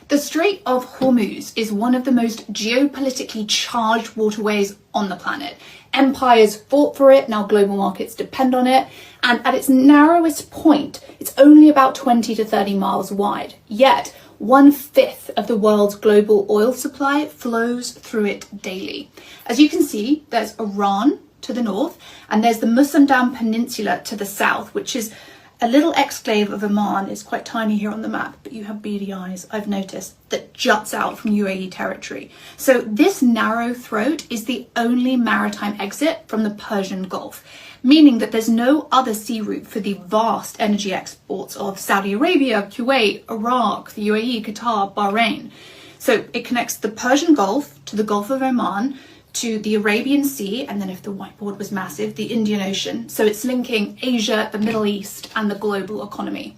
The Strait of Hormuz is one of the most geopolitically charged waterways on the planet. Empires fought for it, now global markets depend on it, and at its narrowest point, it's only about 20 to 30 miles wide. Yet, 1/5 of the world's global oil supply flows through it daily. As you can see, there's Iran to the north, and there's the Musandam Peninsula to the south, which is a little exclave of Oman. Is quite tiny here on the map, but you have beady eyes, I've noticed, that juts out from UAE territory. So this narrow throat is the only maritime exit from the Persian Gulf, meaning that there's no other sea route for the vast energy exports of Saudi Arabia, Kuwait, Iraq, the UAE, Qatar, Bahrain. So it connects the Persian Gulf to the Gulf of Oman, to the Arabian Sea, and then if the whiteboard was massive, the Indian Ocean. So it's linking Asia, the Middle East, and the global economy.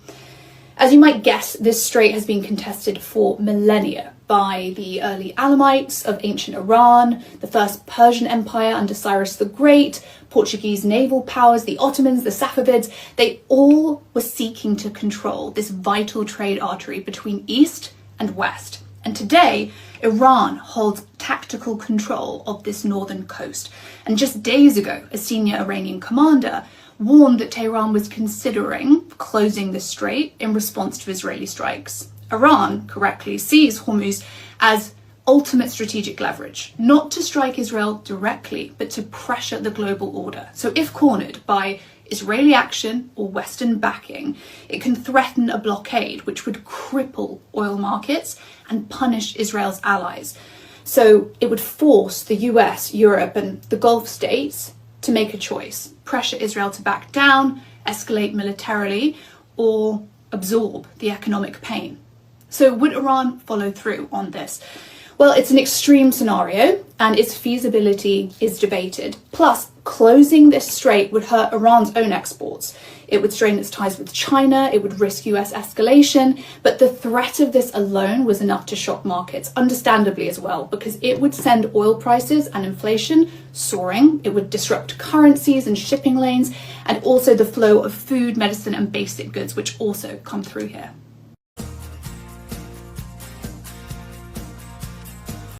As you might guess, this strait has been contested for millennia by the early Alamites of ancient Iran, the first Persian Empire under Cyrus the Great, Portuguese naval powers, the Ottomans, the Safavids. They all were seeking to control this vital trade artery between East and West. And today, Iran holds tactical control of this northern coast. And just days ago, a senior Iranian commander warned that Tehran was considering closing the strait in response to Israeli strikes. Iran correctly sees Hormuz as ultimate strategic leverage, not to strike Israel directly, but to pressure the global order. So if cornered by Israeli action or Western backing, it can threaten a blockade which would cripple oil markets and punish Israel's allies. So it would force the US, Europe, and the Gulf states to make a choice: pressure Israel to back down, escalate militarily, or absorb the economic pain. So would Iran follow through on this? Well, it's an extreme scenario and its feasibility is debated. Plus, closing this strait would hurt Iran's own exports. It would strain its ties with China, it would risk US escalation, but the threat of this alone was enough to shock markets, understandably as well, because it would send oil prices and inflation soaring, it would disrupt currencies and shipping lanes, and also the flow of food, medicine, and basic goods, which also come through here.